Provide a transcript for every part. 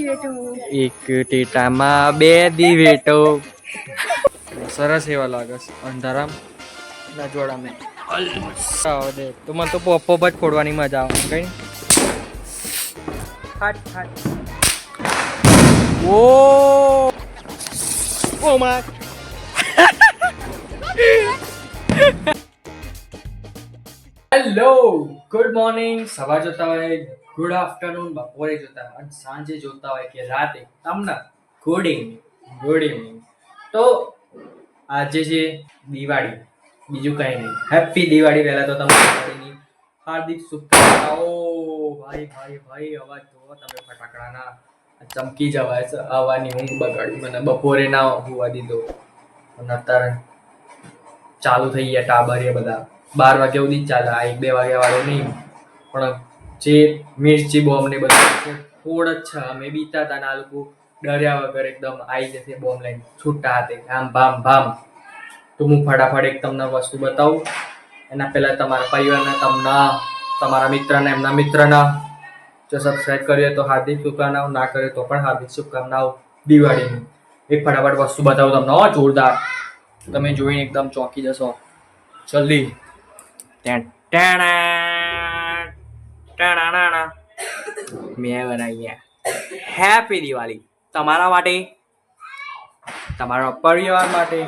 એક ટેટામાં બે દિવેટો. સરસ એવા લાગે છે અંધારામ ના જોડા મેં. તો મને તો પોપ જ ખોડવાની મજા આવે કઈ. ઓ ઓ માં હેલો ગુડ મોર્નિંગ. સવાર જોતા હોય, ગુડ આફ્ટરનૂન, બપોરે જોતા હોય અને સાંજે જોતા હોય કે રાતે, તમને ગુડ ઇવનિંગ. Good evening. તો આજે છે દિવાળી, બીજું કઈ નહીં. હેપી દિવાળી. પહેલા તો તમને દિવાળીની હાર્દિક શુભકામનાઓ. ભાઈ ભાઈ ભાઈ અવાજ જોવો તમે ફટાકડાના, ચમકી જવાય છે. આવવાની ઊંઘ બગાડી મને, બપોરે ના હોવા દીધો અને અત્યારે ચાલુ થઈ ગયા ટાબરિયા બધા. 12 વાગ્યા સુધી ચાલે, આ 1-2 વાગ્યા વાળો નહીં. પણ જે મિર્ચી બોમ્બ ને બધું થોડ જ છે. અમે બીતા હતા ને આ લોકો ડર્યા વગર એકદમ આવી જશે બોમ્બ લઈને છૂટા હાથે, આમ ભામ ભામ. તો હું ફટાફટ એક તમને વસ્તુ બતાવું. એના પહેલા તમારા પરિવારના, તમને, તમારા મિત્રના, એમના મિત્રના જો સબસ્ક્રાઈબ કર્યો તો હાર્દિક શુભકામનાઓ, ના કર્યો તો પણ હાર્દિક શુભકામનાઓ દિવાળીની. એક ફટાફટ વસ્તુ બતાવું તમને, જોરદાર. તમે જોઈને એકદમ ચોંકી જશો. જલ્દી. મેં બનાવી હેપી દિવાળી તમારા માટે, તમારા પરિવાર માટે.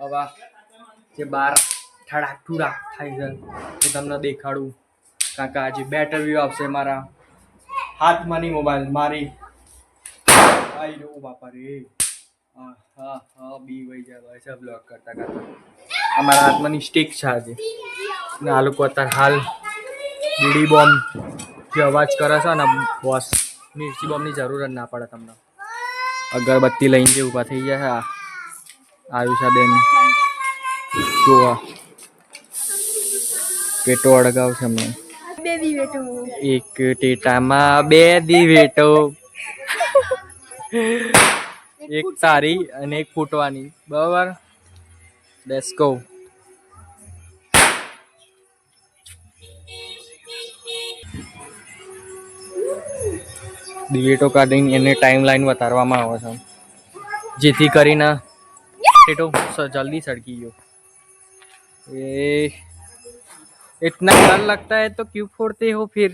હવે જે બાર ઠડાક ઠુડાક થાય છે એ તમને દેખાડું. કારણ કે આજે બેટર વ્યૂ આવશે મારા હાથમાંની મોબાઈલ મારી. આઈ રહ્યો બાપા રે. બી વહી જાય છે બ્લોગ કરતા કરતા. અમારા હાથમાંની સ્ટિક છે આજે ને આ લોકો અત્યારે હાલ બીડી બોમ્બ જે અવાજ કરે છે ને બોસ, મિર્ચી બોમ્બની જરૂર જ ના પડે તમને. અગરબત્તી લઈને જે ઊભા થઈ ગયા છે આયુષાબેન જોવા પેટો અડગાવ છે અમને. એક ટેટામાં બે દિવેટો, એક તારી અને એક ફૂટવાની. બરાબર, લેટ્સ ગો. દિવેટો કાઢીને એને ટાઈમ લાઈન વધારવામાં આવે છે જેથી કરીને ટેટો જલ્દી સड़की गयो. इतना डर लगता है तो क्यों फोड़ते हो फिर?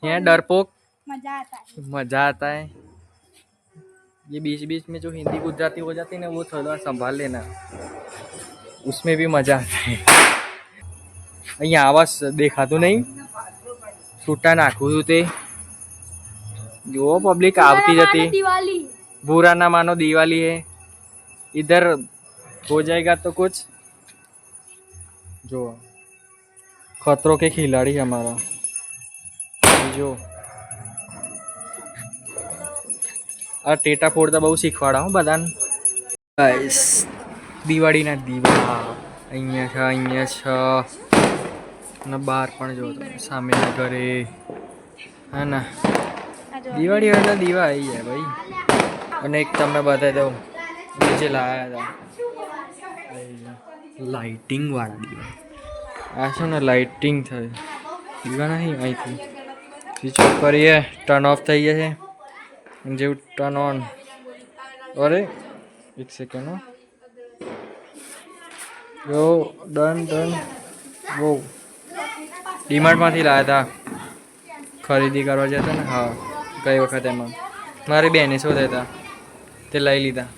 यहाँ डरपोक मजा आता है. ये बीच बीच में जो हिंदी गुजराती हो जाती है ना, वो थोड़ा संभाल लेना, उसमें भी मजा आता है. અહીંયા આવાજ દેખાતું નહીં, છૂટા નાખું છું તે જો પબ્લિક આવતી જતી. बुरा ना मानो दिवाली है, इधर हो जाएगा तो कुछ. जो खतरों के खिलाड़ी हमारा जो આ ટેટા ફોડતા બહુ શીખવાડા હું બધાને. ગાઈસ દિવાળીના દીવા અહીંયા છે અને બહાર પણ જો સામેના ઘરે હા ના દિવાળી વાળા દીવા આવી જાય ભાઈ. અને એક તમને બતાવી દઉં નીચે લાવ્યા હતા લાઇટિંગ વાળા દીવા. આ છે ને લાઇટિંગ થાય દીવા નહીં, અહીંથી સ્વિચ ઓફ કરીએ ટર્ન ઓફ થઈ જશે જેવું ટર્ન ઓન. અરે એક સેકન્ડ જો ડન ડન. બહુ ડીમાર્ટમાંથી લાવ્યા હતા, ખરીદી કરવા જતા ને. હા ગઈ વખત એમાં મારી બેને શોધ્યા હતા તે લઈ લીધા.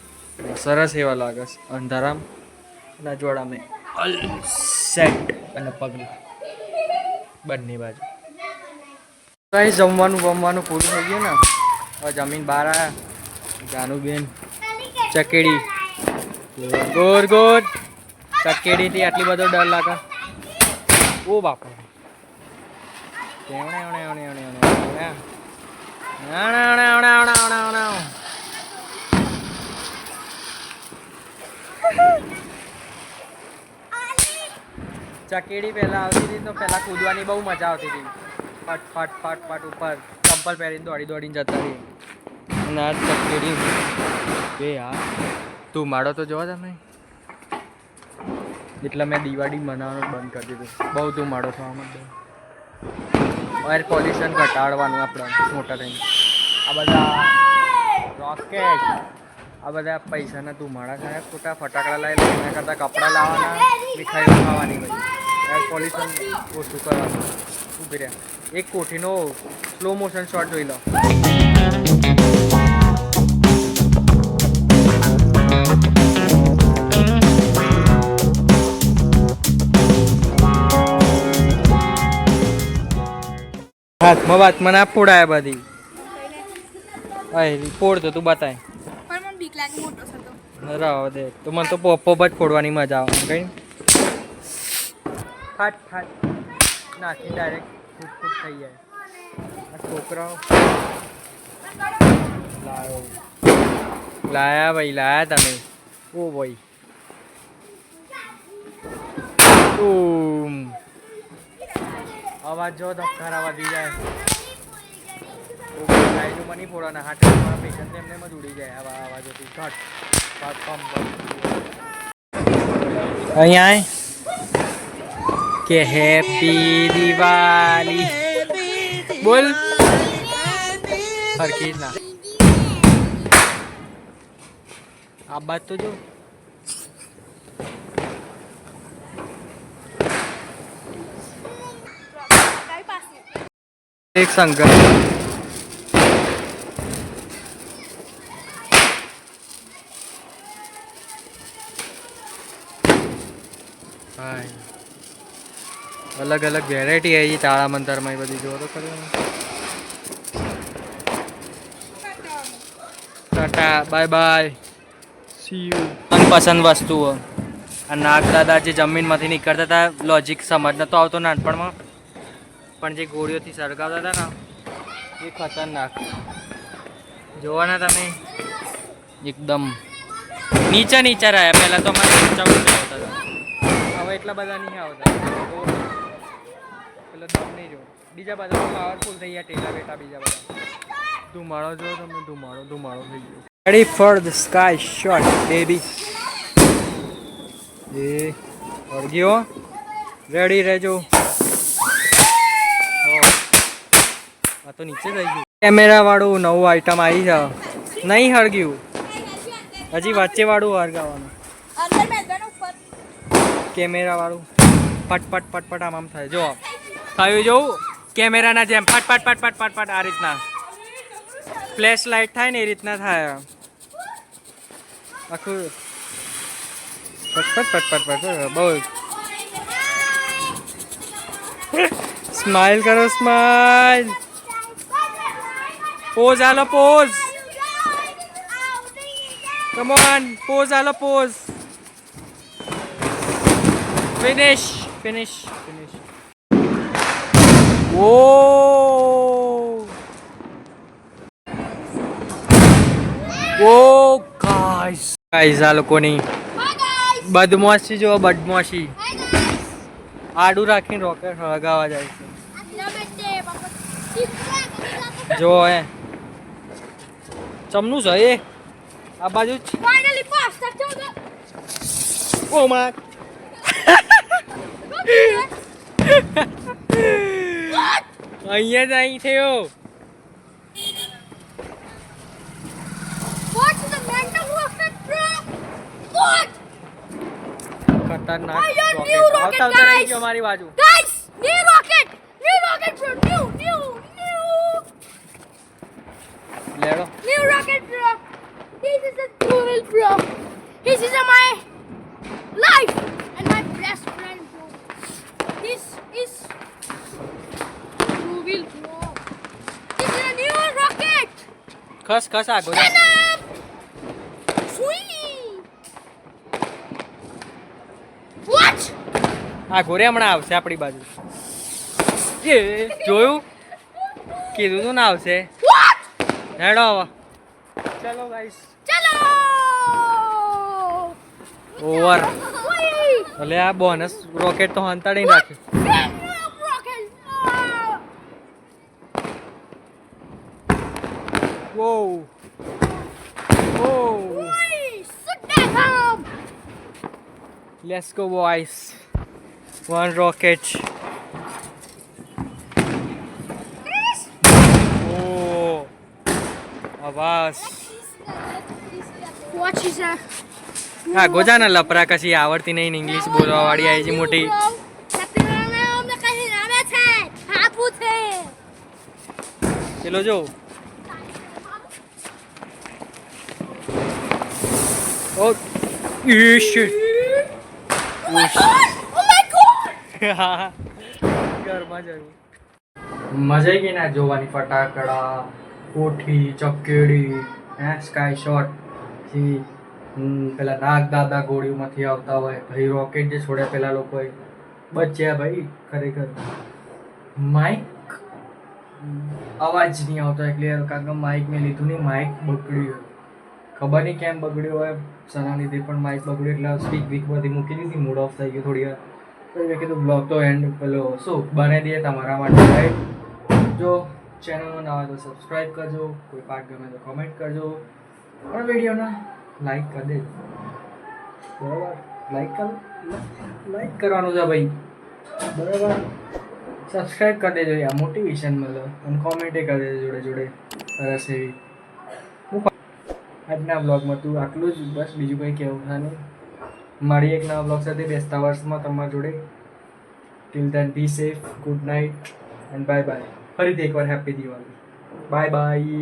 સરસ એવા લાગે છે અંધારામ ના જોડા મેં ઓલ સેટ અને પગલું બંને બાજુ. કઈ જમવાનું પૂરું થઈ ગયું ને. હવે જમીન બહાર આવ્યા. જાનુબેન ચકેડી ગોર ગોર ચકેડીથી આટલી બધો ડર લાગે. ઓ બાપા ચકેડી પહેલા આવતી હતી તો પહેલા કૂદવાની બહુ મજા આવતી હતી. ફટ ફટ ફટ ફટ ઉપર ચંપલ પહેરીને દોડી દોડીને જતા રહી. અને આ ચકેડી બે યાર તું માડો તો જોવા તમે. એટલે મેં દિવાળી મનાવવાનું બંધ કરી દીધું. બહુ તું માડો થવા માંડ્યો. એર પોલ્યુશન ઘટાડવાનું આપણે મોટા થઈને. આ બધા રોકેટ, આ બધા પૈસાના ધુમાડા થાય, ખોટા ફટાકડા લઈ લે એના કરતાં કપડાં લાવવાના, મીઠાઈઓ ખાવાની બધી. એર પોલ્યુશન ઓછું કરવાનું. ઊભી રહે, એક કોઠીનો સ્લો મોશન શોટ જોઈ લો. હાથમાં વાતમાં ના ફોડાય બધી. ફોડ તો તું બતાય. રાવ દે તો મને તો પોપ જ ફોડવાની મજા આવે. કઈ ફાટ ફાટ નાખી ડાયરેક્ટ ફૂટ ફૂટ થઈ જાય. આ છોકરાઓ લાયા ભાઈ, લાયા તમે. ઓ ભાઈ અવાજ જો ધબકારા વધી જાય. મની ફોડવાના હાથ પેશન્ટ એમને જ ઉડી જાય આવા અવાજોથી. ઘટ અહીંયા કે હેપી દિવાળી બોલ હરખી ના આ બાત તો જો. એક સંગત અલગ અલગ વેરાયટી આવી તાળા મંતરમાં એ બધી જોવો તો ખરી. Tata bye bye see you. મનપસંદ વસ્તુઓ આ નાગ દાદા જે જમીનમાંથી નીકળતા હતા, લોજિક સમજ નતો આવતો નાનપણમાં, પણ જે ગોળીઓથી સળગાવતા હતા ને એ ખતરનાક. જોવાના તમે એકદમ નીચે નીચે રહ્યા. પહેલાં તો અમારે ઊંચા ઊંચા આવતા હતા, હવે એટલા બધા નહીં આવતા. પેલા દમ નહીં જો, બીજા બધા પાવરફુલ થઈ ગયા ટેટા બેટા. બીજા બધા ધુમાડો જો તમે, ધુમાડો ધુમાડો થઈ ગયો. Ready for the sky shot baby. એ અડગ્યો, રેડી રહેજો. આ તો નીચે થઈ ગયું. કેમેરા વાળું નવું આઈટમ આવી છે, નહીં હળગ્યું હજી, વચ્ચે વાળું હળગાવાનું. કેમેરા વાળું પટ પટ પટ પટ આમ આમ થાય. જો થયું જોવું કેમેરાના જેમ ફટ ફટ ફટ ફટ ફટ ફટ આ રીતના ફ્લેશ લાઇટ થાય ને એ રીતના થાય. આખું ફટ ફટ ફટ ફટ ફટ બહુ. સ્માઈલ કરો, સ્માઈલ. પોઝ આલો, પોઝ. કમ ઓન, પોઝ આલો, પોઝ. Finish finish finish. ઓ ઓ ગાઈસ આ લોકોની બદમાશી જો, બદમાશી. આડું રાખીને રોકેટ હળગાવા જાય છે. જો હે ચમનું છે એ આ બાજુ જ. ઓ માં અહીંયા જ અહીં થયો. ખતરનાક રોકેટ આવતા રહી ગયો અમારી બાજુ. New rocket bro, new. Ledo. New rocket bro. This is a cool bro. This is my life and my best friend bro. This is cool bro. This is a new rocket. ખસ ખસ આગો. Sweet. What? આ ઘોરે હમણાં આવશે આપણી બાજુ. એ જોયું, કીધું તું ના આવશે. હેડો હવે ચલો ગાઈસ, ચલો ઓવર. એટલે આ બોનસ રોકેટ તો હંતાડી નાખ્યું. Whoa. Whoa. Let's go boys. One rocket. Bus What is that? હા ગોજાના લપરા કશી આવડતી નહીં ઇંગ્લિશ બોલવા વાળી આવી છે મોટી ચલો જો ઓ ઈશ ઘરમાં જવું મજા આવી ગઈ ના જોવાની ફટાકડા કોઠી ચકેડી હે સ્કાય શોટ પછી પેલા નાગ દાદા ગોળીઓમાંથી આવતા હોય ભાઈ રોકેટ જે છોડ્યા પેલા લોકોએ બચ્યા ભાઈ ખરેખર માઇક અવાજ નહીં આવતો એટલે કારણ કે માઇક મેં લીધું નહીં માઇક બગડ્યું ખબર નહીં કેમ બગડ્યું હોય સના લીધે પણ માઇક બગડ્યું એટલે સ્પીક વીક બધી મૂકી દીધી મૂડ ઓફ થઈ ગયું થોડી વાર તો મેં કીધું બ્લોગ તો એન્ડ પેલો શું બનાવી દઈએ તમારા માટે ભાઈ જો ચેનલમાં ના હોય તો સબસ્ક્રાઈબ કરજો કોઈ પાર્ટ ગમે તો કોમેન્ટ કરજો પણ વિડીયોના લાઈક કરી દેજો બરાબર લાઈક કરવાનું છે ભાઈ બરાબર સબસ્ક્રાઈબ કરી દેજો યાર મોટિવેશન મળે અને કોમેન્ટે કરી દેજો જોડે જોડે સરસ એવી આજના બ્લોગમાં તું આટલું જ બસ બીજું કંઈ કહેવું છે નહીં મારી એક નવા બ્લોગ સાથે બેસતા વર્ષમાં તમારા જોડે till then be safe good night and bye bye ફરીથી એકવાર હેપી દિવાળી બાય બાય